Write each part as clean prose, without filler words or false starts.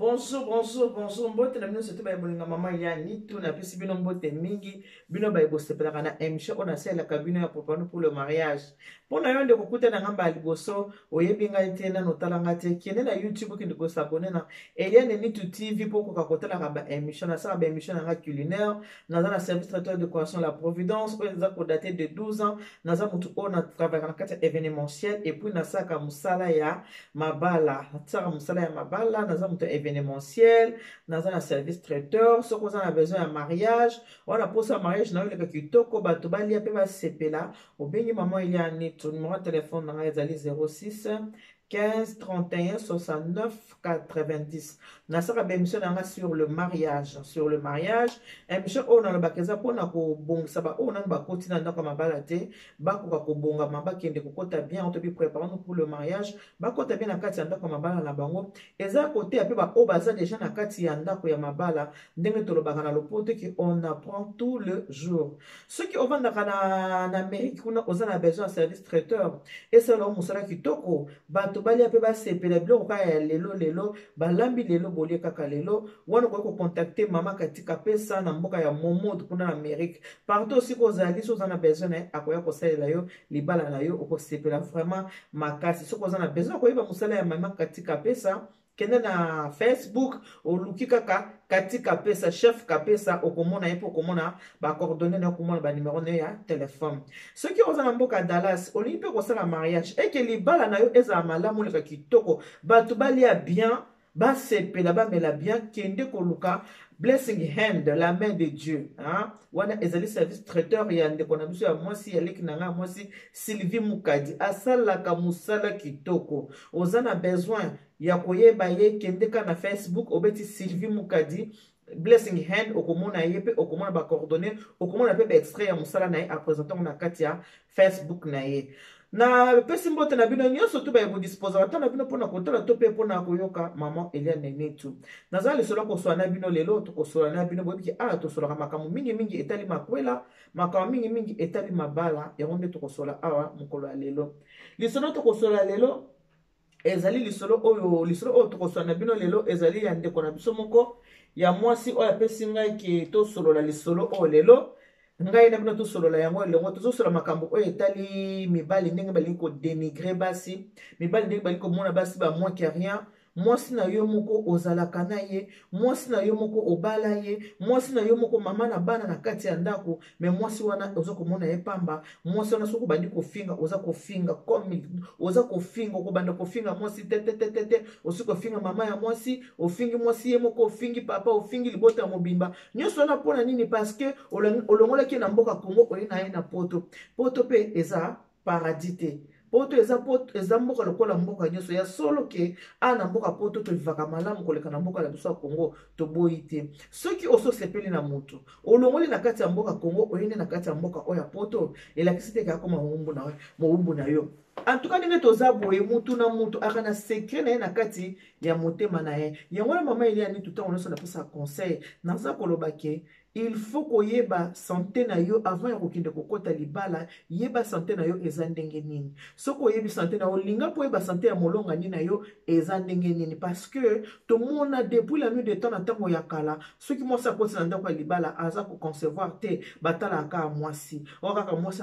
Bonjour. Mbote na bino surtout bayebolinga mama ya nitu na pesi bino mbote mingi bino bayebosepelaka na émission on asalelaka bino ya propano pour le mariage. Pona yo nde kokuta na ngamba ya liboso oyebi ngai te nano otalanga te kende na YouTube okende kosabone na Eliane Nitu TV po koka kotalaka ba émission nasalaka ba émission na nga culinaire naza na service traiteur de croissant la Providence oyo naza kodaté de 12 ans naza mutu oyo na travaillaka na kati ya événementiel et puis nasalaka mosala ya mabala naza mutu événementiel, dans un service traiteur, ce qu'on a besoin d'un mariage, on a pour ça mariage, na le kitoko bato bali ape ba sepela, au bengi maman il y a un numéro de téléphone dans les 06 15 31 69 90. Nasaka bémission sur le mariage. Sur le mariage, émission on a le bakeza pour na ko bong saba on a ba kotina ndako mabalate ba ko ko bonga mabaki ndeko kota bien on te bi préparer pour le mariage ba kota bien na kati ndako mabala na bango eza côté ape ba o baza déjà na kati ya ndako ya mabala ndenge to lo bakana lopoto ki on apprend tout le jour. Ceux qui ovanda kana na Amérique kuna ozana besoin de service traiteur et c'est là musala kitoko ba bali ape ba sepela biloko ka ya lelo balambi lelo bolie kaka lelo wana ko contacter mama katika pesa na mboka ya Momod kuna na Amérique partout aussi ko zali so zana besoin akoya ko salela yo libala na yo ko sepela vraiment makasi so ko zana besoin ko yeba musala ya mama katika pesa kende na Facebook oluki kaka katika pesa chef kapesa okomona yepo okomona ba coordonnées na okomona ba numéro ya téléphone ceux qui osana mboka Dallas olingi pe ko sala mariage et que libala na yo eza malamu le kitoko batu bali ya bien ba sepela ba mela bien kende koluka blessing hand la main de Dieu hein wana ezali service traiteur ya ndeko na biso ya mwasi ya leki nanga mwasi Sylvie Mukadi asalaka musala kitoko ozana besoin ya koyeba ye kende ka na Facebook obeti Sylvie Mukadi blessing hand okomona yepe okomona ba coordonnées okomona pe extrait ya musala na ye a présenter na kati ya Facebook na ye na pesi mbote na bino nyonso tu ba disposer ata na bino pona kotala to pe pona koyoka maman Eliane Nitu naza le solo ko so na bino lelo to ko so na bino bobi ki to solo ka makamu mingi etali makwela makamu mingi etali mabala ya onde to ko so awa mukolo ya lelo le solo to ko so lelo ezali lisolo oyo to ko so na bino lelo ezali ya ndeko na biso moko ya mwasi oyo apesi ngai ki to solo la lisolo o lelo ngai na bino to solo la yango lengo to solo makambo oyo etali mibali ndenge bali ko dénigrer basi mibali ndenge bali ko mona basi ba moins que rien mwasi na yo moko ozalaka na ye mwasi na yo moko obala ye mwasi na yo moko mama na bana na kati ya ndako me mwasi wana oza komona ye pamba mwasi wana soko bandi kofinga oza kofinga comme oza kofinga okobanda kofinga mwasi te osi kofinga mama ya mwasi ofingi mwasi ye moko ofingi papa ofingi libota ya mobimba nyonso wana mpona nini parce que olongolaki na mboka Congo oye na ye na poto pe eza paradis te poto eza mboka lokola mboka nyonso ya solo ke ana mboka poto to vivaka malamu koleka na mboka la biso ya Congo to boyi te soki oso sepeli na mutu olongoli na kati ya mboka Congo oyende na kati ya mboka oya poto elakisi te kaka mowumbu na yo en tout cas ndenge toza boye mutu na mutu aka na secret na ye na kati ya motema na ye yango na mama Eliane Nitu ntango nyonso napesa conseil naza koloba ke il faut koyeba santé na yo avant ya kokende kokota libala yeba santé na yo eza ndenge nini soko oyebi santé na yo linga po yeba santé ya molonga nini na yo eza ndenge nini parce que tomona depuis la nuit de temps na ntango ya kala soki mwasi akoti na ndako ya libala aza koconcevoir te batalaka mwasi o kaka mwasi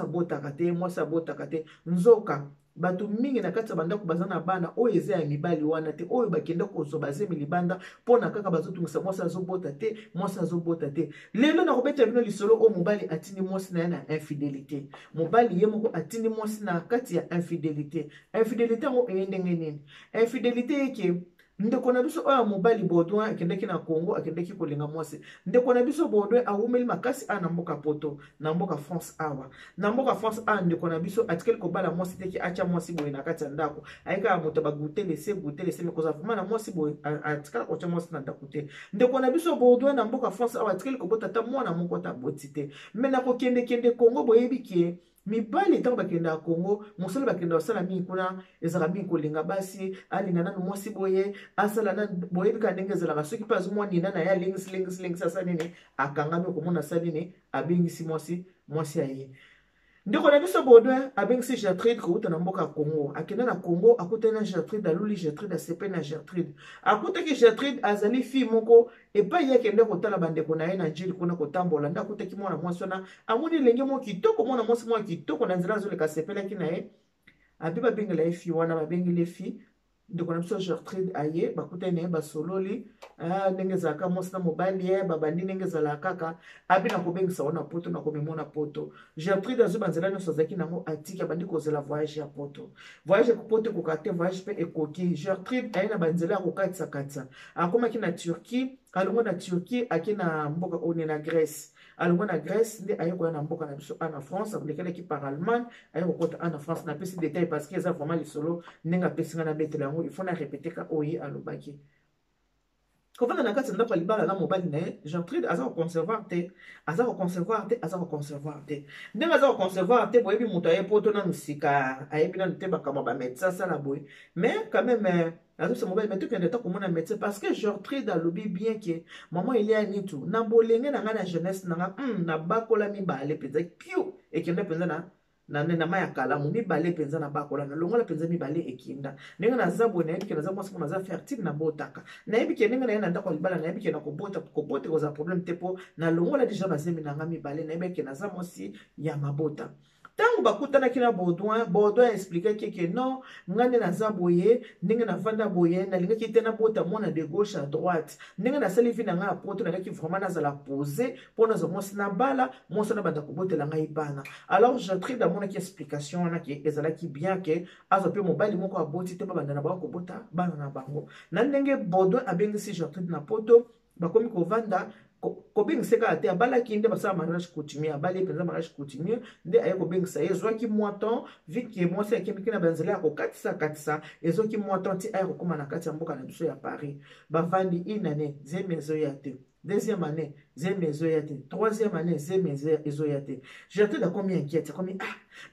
abotaka te nzoka bato mingi na kati ya bandako baza na bana oyo eza ya mibali wana te oyo bakenda kozwa bazemi libanda mpona kaka bazotungisa mwasi azobota te lelo na kobeta bino lisolo oyo mobali atindi mwasi na ye na infidélité mobali ye moko atindi mwasi na kati ya infidélité yango eye ndenge nini infidélité eke ndeko na biso oyo mobali Baudouin akendeki na Congo akendeki kolinga mwasi ndeko na biso Baudouin awumeli makasi na mboka poto na mboka France awa na mboka France ndeko na biso atikeli kobala mwasi teki acha mwasi boye na kati ya ndako ayika moto bagute lese mekoza vraiment na mwasi boye atikala kocha mwasi na ndako te ndeko na biso Baudouin na mboka France awa atikeli kobota ta mwana moko ta boti te me na kokende Congo boyebi ke mibali ntango bakenda Congo mosala bakenda basala mingi kuna ezalaka mingi kolinga basi alinga nanu mwasi boye asala na boyebika ndenge ezalaka soki mpe azomwanina na ye alingisi asa nini akangami okomona asa nini abengisi mwasi ya ye ndeko na biso Baudouin abengisi Gertrude kouta na mboka Congo akenda na Congo akuta na Gertrude aluli Gertrude asepe na Gertrude akuta ki Gertrude azali fille moko epai yake ndeko kotala bandeko na ye na njili kuna kotambola nda akuta ki mwana mwasi wana amoni lenge mo kitoko mwana mwasi mwa kitoko na nzela azoleka sepelaki na ye abi babengela ye fille wana babengeli fille ndeko na biso Gertrude aye bakuta na ye basololi ndenge ezalaka mwasi na mobali ye babandi ndenge ezalaka kaka abi na kobengisa wana poto na komemona poto Gertrude azwi banzela nyonso azalaki nango atiki abandi kozela voyage ya poto voyage ya poto ekoka te voyage mpe ekoki Gertrude aye na banzela ya kokatisa akomaki na Turquie alongo na Turquie ake na mboka one na Grèce alongo na Grèce nde aye koya na mboka na biso ana France akolekelaki par Allemagne aye kokota ana France na pesi détail parce que eza vraiment lisolo ndenge apesi nga na betela yango il faut na répéter ka oye alobaki kofanda na kati ndako libala na mobali na ye Gertrude aza koconservoir te ndenge aza koconservoir te boyebi moto aye poto na musika ayebi nanu te bakamwa bamédecin asala boye mais quand même azobisa mobali mais tokende ta komona médecin parce que Gertrude alobi bien ke maman elia nitu na bolenge na nga na jeunesse na nga na bakola mibale mpenza piu ekende mpenza na mai ya kalamu mibale mpenza na bakola na longola mpenza mibale ekinda ndenge naza boye nayebi ke naza mwasi moko naza fertile na botaka nayebi ke ndenge na ye na ndako libala nayebi ke na kobota kozala problème te mpo na longola deja bazemi na nga mibale nayebi ke naza mwasi ya mabota tango bakutanaki na Baudouin expliquaki ke non ngande naza boye ndenge navanda boye nalingaki te nabota mwana de gauche à droite ndenge nasali vi na ngai ya poto nalingaki vraiment nazala pose mpo nazwa mwasi na bala mwasi wana banda kobotela ngai bana alors Gertrude amonaki explication wana ke ezalaki bien ke azwa mpe mobali moko aboti te babanda na bango kobota bana na bango na ndenge Baudouin abengisi Gertrude na poto bakomi kovanda kobengisa te abalaki nde basala mariage coutumier abali mpenza mariage coutumier nde aye kobengisa ye ezwaki moiton vike mwasi akendiki na banzela ya kokatisa ezwaki moiton ti aye kokóma na kati ya mboka na biso ya Paris bavandi une année zemi ezoya te deuxième année zemi ezoya te troisième année zemi ezoya te Gertrude akomi inquiète akomi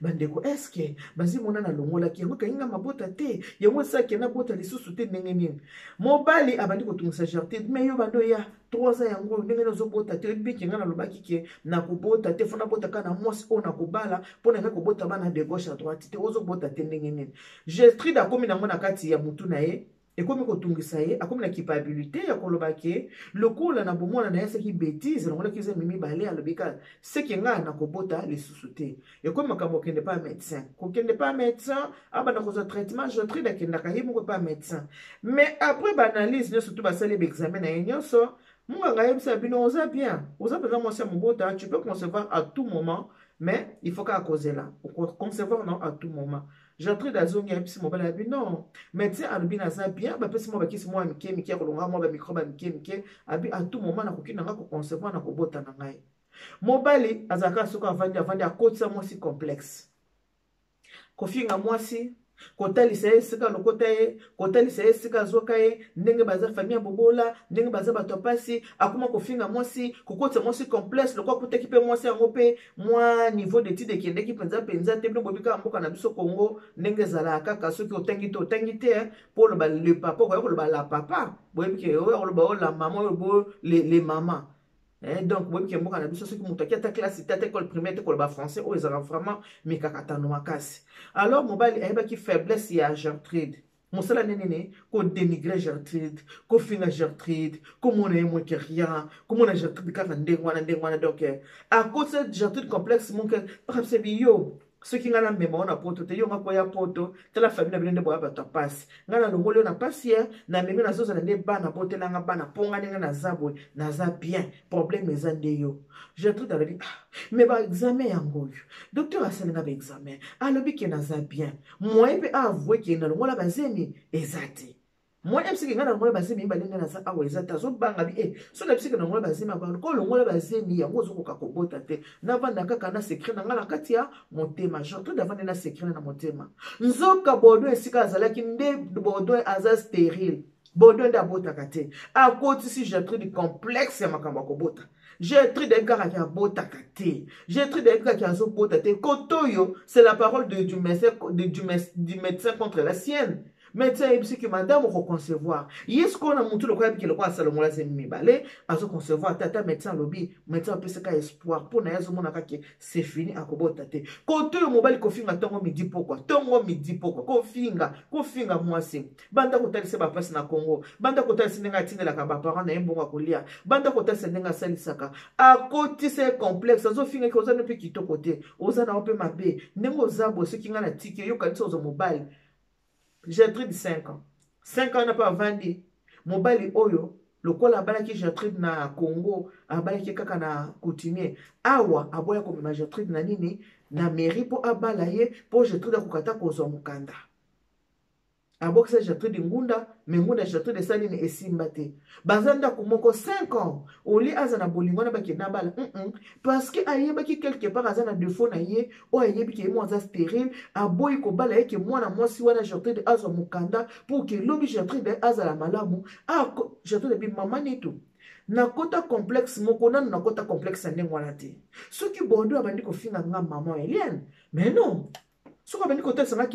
bandeko eske bazimona na longolaki yango kayinga mabota te yango esaki na bota lisusu te ndenge nini mobali abandi kotungisa Gertrude mais yo bando ya 3 ans yango ndenge nazobota te ebiki nga nalobaki ke nakobota te fona bota kana mwasi oyo nakobala mpo na ngai kobota bana de gauche à droite te ozobota te ndenge nini Gertrude akomi nango na kati ya mutu na ye ekomi kotungisa ye akomi na culpabilité ya koloba ke lokola na bomwana na ye seki bêtise longolaki eza mibale alobika seki ngai nakobota lisusu te ekomi makambo okende pa médecin kokende pa médecin abanda kozwa traitement Gertrude akendaka ye moko pa médecin mais après baanalyse nyonso to basali baexamen na ye nyonso munganga ayebisa bino oza bien oza mpenza mwasi ya mobota tu peux concevoir à tout moment mais il faut kaka kozela concevoir non à tout moment Gertrude azongi ayebisi mobali ya bino non médecin alobi naza bien bapesi mwa bakisi mwa mike ya kolonga mwa bamicrobe ya mike abi à tout moment nakoki na nga koconcevoir na kobota na ngai mobali azalaka soki avandi akotisa mwasi complexe kofinga mwasi kotalisa ye esika lokota ye kotalisa ye esika azwaka ye ndenge baza famille ya bobola ndenge baza bato pasi akoma kofinga mwasi kokotisa mwasi complexe lokwa kutaki mpe mwasi yango mpe mwa niveau d'étude ekendeki mpenza te bino bobika mboka na biso Congo ndenge ezalaka kaka soki otangi te mpo oloba le papa okoya koloba la papa boyebike oya koloba o la mama oyo bo le mama donc boyebi ke mboka na biso soki moto aki ata classe te ata école primaire te koloba français oyo ezalaka vraiment mikakatano makasi alors mobali ayebaki faiblesse ya Gertrude mosala nini kodénigre Gertrude kofinga Gertrude komona ye mweke rien komona Gertrude kaka ndenge wana donc akotisa Gertrude complexe moke akabisebi yo soki nga na mbema wana poto te yo nga koya poto tala famille na bino nde boya bato apasi nga na longoli yo na pasi ye na memi nazozala nde bana botelanga bana mpo nga ndenge naza boye naza bien problème eza nde yo Gertrude alobi me baexamen yango oyo docteur asalinga baexamen alobi ke naza bien moye mpe avoué ke na longola bazemi eza te moi ebisiki nga na longola bazemi mibale nde naza awa eza te azobanga bi so na bisiki na longola bazemi abanga ko longola bazemi yango ozokoka kobota te navanda kaka na secret na nga na kati ya motema Gertrude avandi na secret na motema nzoka Baudouin esika azalaki nde Baudouin aza stérile Baudouin nde abotaka te akotisi Gertrude complexe ya makambo ya kobota Gertrude ayebi kaka ki abotaka te Gertrude ayebi kaka ki azobota te kotoyo c'est la parole du médecin contre la sienne médecin yebisi que madame ko concevoir yes ko na mutu lo ko yebiki lo ko asalomo la zemi mibale azo concevoir tata médecin lobi médecin pese ka espoir pour na yazo mona ka ke c'est fini akobota te ko to yo mobali ko finga tongo midi poko ko finga mwasi banda ko talise ba place na Congo banda ko talise ndenga tindela ka ba parents na embonga kolia banda ko talise ndenga salisaka akoti c'est complexe azo finga ko zana pe kitoko te ozana ope mabe ndengo zabo ce kinga na tiki yo kanisa ozo mobali. Gertrude 5 ans. 5 ans n'a pas vendu. Mobali oyo, le col a balaki Gertrude na Congo, a balaki kaka na coutumier. Awa, aboya comme ma Gertrude na nini, na mairie po abalaye, po Gertrude akukata kozo mukanda. Abokisa Gertrude ngunda, mais ngunda Gertrude sali ni esimbate. Bazanda kumoko 5 ans. Oli azana bolingo na baki na bala. Parce que aye baki quelque part azana défaut na ye, o aye biki mo za stérile, aboyi ko bala yeke mwana mwasi wana Gertrude azo mukanda pour que lobi Gertrude azala malamu. Ah Gertrude bi mama nitu. Na kota complexe moko nanu na kota complexe ndenge wana te. Soki bondo abandi ko finga nga mama Eliane. Mais non. Si vous avez dit que vous avez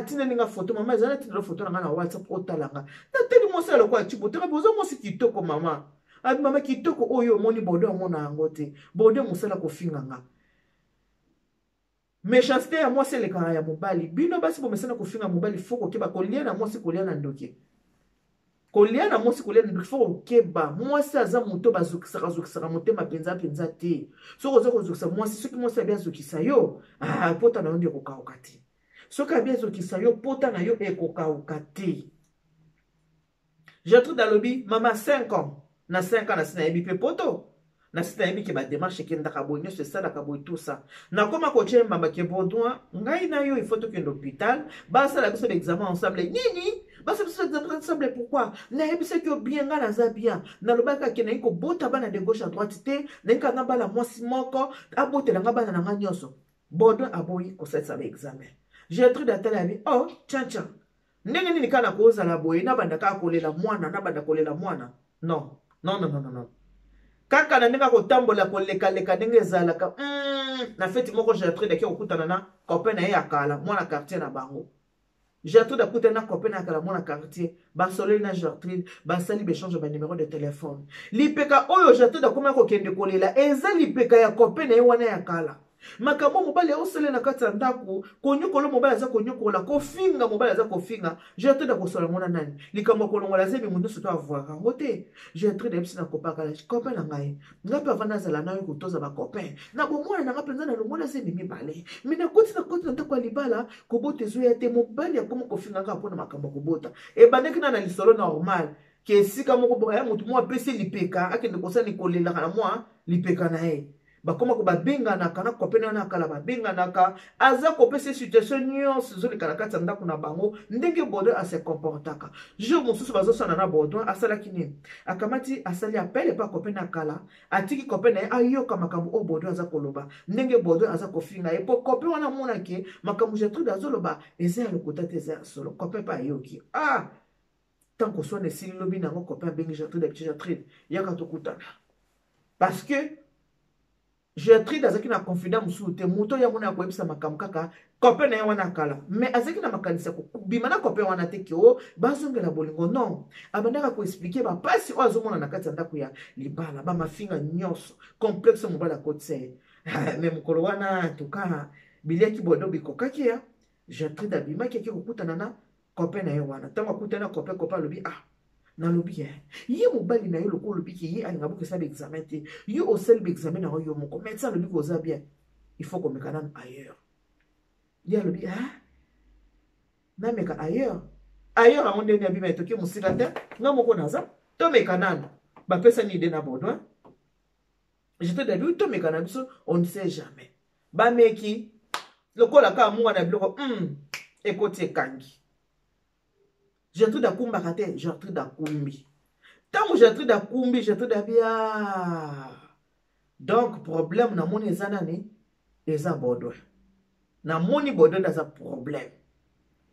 dit que photo, maman, vous avez dit photo na WhatsApp, otalanga. Na teli mo sala kwa chibo, te bozo mo si kitoko mama. Abi mama kitoko oyo moni bodo mona angote. Bodo mo sala ko finga nga. Méchanceté ya moi c'est le kara ya mobali. Bino basi bo mesana ko finga mobali foko ke ba kolia na moi si kolia na ndoke. Kolia na moi si kolia na ndoke foko ke ba. Moi si aza moto bazukisa motema penza te. So ko zokisa moi si soki moi si abia zokisa yo. Ah pota na onde ko kaokati. Soki abia zokisa yo pota na yo ekokaokati. Gertrude alobi mama 5 ans. Na 5 ans na sina yebi pe poto. Na sina yebi ke ba démarche ke ndaka bonyo c'est ça ndaka boy tout ça. Na koma ko tche mama ke bodwa ngai na yo il faut to ke l'hôpital. Ba ça la biso l'examen ensemble nini. Ba ça biso l'examen ensemble pourquoi? Na yebi se ke bien nga na za bien. Na lobaka ke na iko bota bana de gauche à droite te. Na nka nga bala mwasi moko abotela nga bana na nga nyoso. Bodwa aboyi ko ça ba examen. Gertrude atala abi oh tiens. Ndenge nini kana ko za la boye na banda ka kolela mwana na banda kolela mwana. Non. Kaka na ndenge kotambola koleka ndenge ezalaka na feti moko Gertrude ke okutana na copain na ye akala mwana quartier na bango. Gertrude akutana na copain na akala mwana quartier basoleli na Gertrude basali bechange ba numéro de téléphone. Lipeka oyo Gertrude akoma kokende kolela eza lipeka ya copain na ye wana ya kala. Makambo mobali osele na kati ya ndako konyokolo mobali aza konyokola kofinga mobali aza kofinga Gertrude akosola mona nani likambo kolongola zebi mundu soto avoir ngote Gertrude ebisi na kopaka copain na ngai ngapi avana zala na yo kotoza ba copain na bomwana na ngapenza na lomona zebi mibale mina koti na ndako ya libala kobota ezo ya te mobali akoma kofinga nga mpona makambo kobota ebandeki na lisolo normal ke esika moko boya mutu mo apesi lipeka akende kosani kolelaka na mwa lipeka na ye bakoma ko babenga na kana kopena na kala babenga na ka aza kopesa situation nyonso zoli kana kati ndako na bango ndenge bodo a se comportaka jour mosusu bazosana na bodo asala kini akamati asali appel pa kopena kala atiki kopena ayoka makambo o bodo aza koloba ndenge bodo aza kofinga e po kopena wana mona ke makambo Gertrude azoloba eza ya lokota te eza solo kopena pa ayoki tant que soit ne si lobi na ngo kopena bengi Gertrude yaka tokutana parce que Gertrude azaki na confident musu te moto ya mona ko ebisa makambo kaka copain na ye wana kala mais azaki na makanisa ko bima na copain wana te kio bazongela bolingo non abandaka ko expliquer ba pasi o azomona na kati ya ndako ya libala ba mafinga nyonso complexe mobala kotse mais mukolo wana tuka biliaki bodo bikokaki ya Gertrude abimaki ki kokutana na copain na ye wana tango akutana copain lobi na lobi ye mobali na yo loko lobi ki ye alinga boke sa examen te yo osel be examen na yo moko médecin lobi ko za bien il faut qu'on meka nan ailleurs ya lobi na meka ailleurs a onde ni abima toki musika te nga moko naza to meka nan ba pesa ni ide na bodo je te dis to meka na biso on ne sait jamais ba meki lokola ka mu wana biloko ekoti kangi Gertrude akumba kate Gertrude akumbi tango Gertrude akumbi Gertrude abia donc problème na moni eza nani eza bodo na moni bodo ndaza problème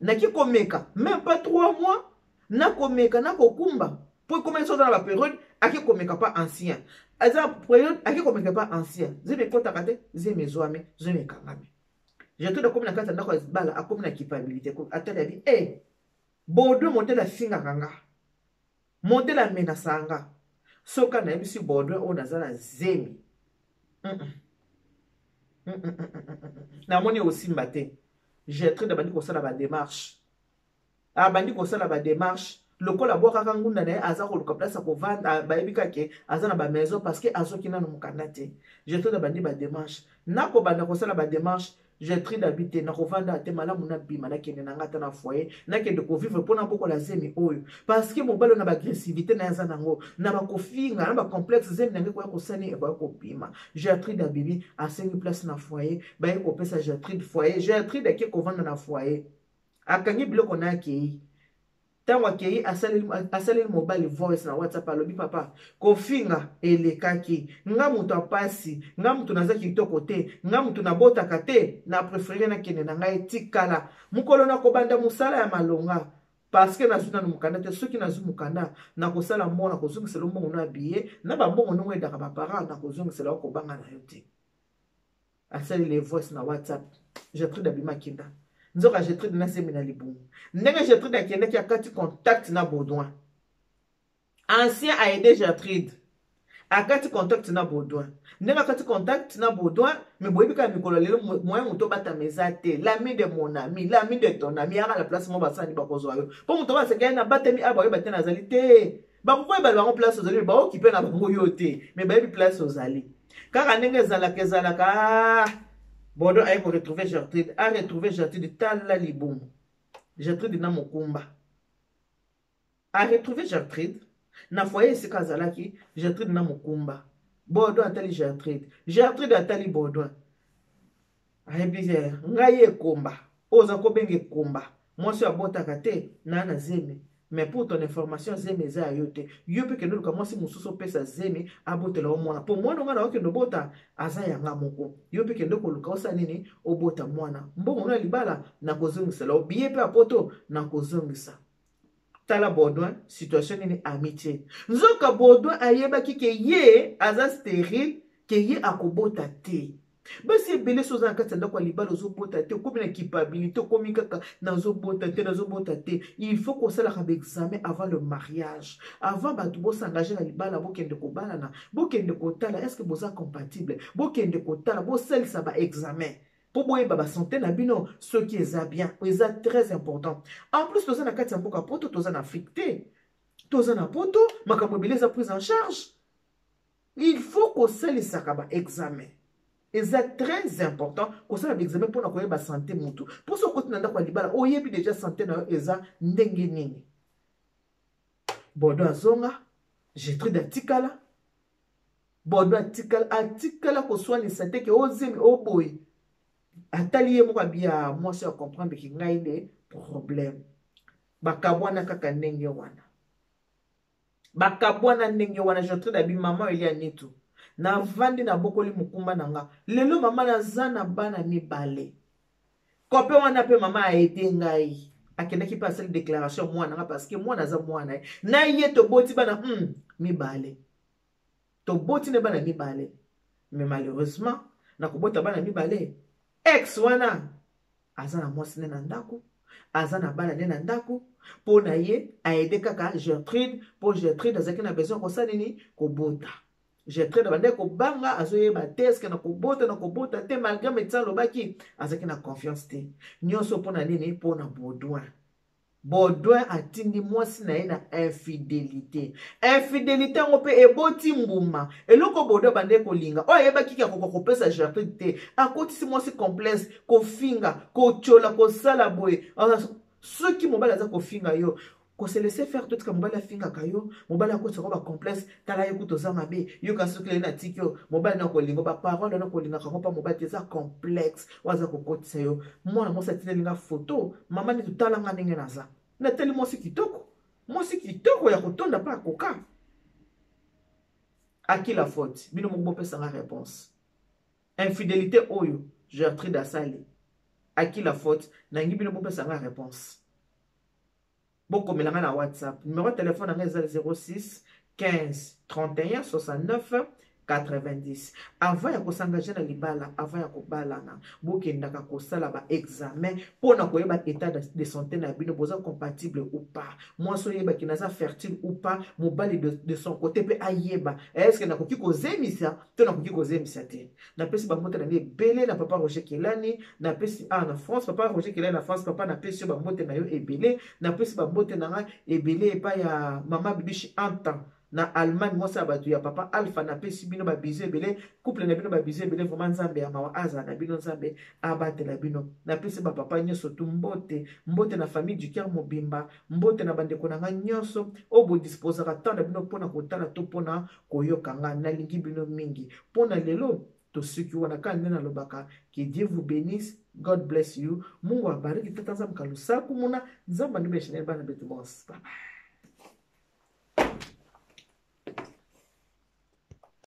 naki komeka même pas 3 mois na komeka na kokumba pour commencer dans la période aki komeka pas ancien eza période aki komeka pas ancien zebe kota kate zeme zoame kangame Gertrude akomi na kata ndako bala akomi na culpabilité ko atali abi Baudouin modèle a finga kanga. Modèle a menasanga. Soka na yebisi Baudouin o nazala zemi. Na moni aussi mbate. J'ai très de bandi ko sala ba démarche. A bandi ko sala ba démarche. Lokola boka kangunda na aza ko luka place ko vanda ba yebika ke aza na ba maison parce que azoki na mukanda te. J'ai très de bandi ba démarche. Na ko banda ko sala ba démarche. J'ai très d'habiter na ko vanda te malamu na bima na kende na ngata na foyer na kende ko vivre pona boko la zemi oyo parce que mobalo na ba agressivité na yaza nango na ba kofinga na ba complexe zemi na ngeko ya ko sani e ba ko bima. J'ai très d'habibi a 5 place na foyer ba ko pesa j'ai très de foyer j'ai très de ke ko vanda na foyer akangi biloko na ke tango akei asali mobile voice na WhatsApp alobi papa kofinga elekaki nga mutu apasi nga mutu naza kitoko te nga mutu nabotaka te na préféré na kende na ngai tikala mukolo na kobanda musala ya malonga parce que nazuna na mukanda te soki nazu mukanda na kosala mona kozongisela mbongo na billet na bambongo nongo edaka ba parents na kozongisela ko banga na yo te asali les voice na WhatsApp j'ai pris d'abima kinda nzoka j'ai pris de na semi na libumu ndenge Gertrude akendaki akati contact na Baudouin. Ancien a aidé Gertrude. Akati contact na Baudouin. Ndenge akati contact na Baudouin, mais boyebika mikolo lelo moyen muto bata mezate, l'ami de mon ami, l'ami de ton ami, à la place mo basani bakozwa yo. Po muto ba sekaya na batemi aba yo batena zali te. Ba ko ba ba place ozali ba occuper na bango yo te, mais ba place ozali. Kaka ndenge zalaka Baudouin a retrouvé Gertrude, a retrouvé Gertrude tala libumu. Gertrude na mokumba. A retrouvé Gertrude. Na foyer sika zalaki, Gertrude na mokumba. Baudouin atali Gertrude. Gertrude atali Baudouin. Ayebize, ngaye komba. Oza ko benge komba. Mwasi abotaka te na na zeme. Mais pour ton information, zeme za yote. Yope ke nduluka mwasi mususu pesa zeme abotela o mwana. Po mwana ngana wake ndobota aza yanga moko. Yope ke ndoko luka osa nini obota mwana. Mbongo na libala na kozongisa la obiye pe apoto na kozongisa. Tala Baudouin situation nini amitié. Nzoka Baudouin ayeba ki ke ye aza stérile ke ye akobota te. Basi ebele soza na kati ya ndako ya libala ozobota te okomi na culpabilité okomi kaka nazobota te il faut kosalaka baexamen avant le mariage avant bato bosengage na libala bokende kobalana bokende kotala est ce que boza compatible bokende kotala bosalisa baexamen po boyeba basanté na bino soki eza bien eza très important. En plus toza na kati ya mboka poto toza na Afrique te toza na poto makambo ebele eza prise en charge il faut kosalisaka baexamen. C'est très important que ça l'examen pour na ba santé mutu. Pour ce côté na ndako libala oyebi déjà santé na eza ndenge nini. Baudouin zonga, Gertrude atikala. Baudouin atikala ko soigner santé ke ozemi oboy. Atali ye mo bia moi c'est comprendre ki ngai de problème. Bakabwana kaka ndenge wana. Bakabwana ndenge wana Gertrude abi maman Elia nitu. Na vandi na bokoli mukumba nanga. Lelo mama na zana bana mibale. Kope wana pe mama a ete ngai. Akenda ki passer déclaration mwana nga parce que mwana za mwana. Na ye to boti bana mibale. To boti ne bana mibale. Mais malheureusement na kobota bana mibale. Ex wana azana mwasi ne na ndako. Azana bana ne na ndako. Po na ye a aidé kaka Gertrude. Po Gertrude azaki na besoin ko sanini ko bota. J'ai très demandé ko banga azoye ba test na ko bota te malgré médecin lobaki azaki na confiance te nyonso pona nini pona Baudouin. Baudouin atindi mwasi na ye na infidélité ngo pe eboti mbuma eloko Baudouin bande ko linga o yeba kiki akoko kopesa Gertrude te akotisi mwasi complexe ko finga ko chola ko sala boye ceux qui mobile aza ko finga yo ko se laisser faire tout comme mobile finga kayo mobile ko tsoko ba complexe tala yo kutoza mabe yo ka sokle na tikyo mobile na ko lingo ba parole na ko linga ka pa mobile teza complexe waza ko kotisa yo mwana mosa tinelinga photo mama ni tutala nga ndenge naza na teli mosi kitoko ya kotonda pa koka à qui la faute bino mo bopesa nga réponse infidélité oyo Gertrude asali à qui la faute na ngi bino bopesa nga réponse. Beaucoup melanga na WhatsApp. Numéro de téléphone est 06 15 31 69 90. Avant ya kosangaje na libala, avant ya kobalana, bokendaka kosala ba examen pona koyeba état de santé na bino boza compatible ou pas. Moi so yeba ki naza fertile ou pas, mobali de son côté pe ayeba. Est-ce que nakoki kozemisa to nakoki kozemisa te. Na pesi ba mbote na ngi ebele na papa Roger Kelani, na pesi na France papa Roger Kelani na France papa na pesi ba mbote na yo ebele, na pesi ba mbote na nga ebele epa ya mama Bibishi Anta na Allemagne moi ça batu ya papa Alpha na pesi bino ba bize ebele couple na bino ba bize ebele vraiment nzambe ya mawa aza na bino nzambe abatela bino na pesi ba papa nyonso tu mbote mbote na famille du cœur mobimba mbote na bandeko na nga nyonso obo disposera tant na bino pona kotala to pona koyoka nga nalingi bino mingi pona lelo to suki wana kande na lobaka que Dieu vous bénisse, God bless you, Mungu abariki tata nzambe kalusa kumuna nzamba ndime shenel bana betu boss bye bye.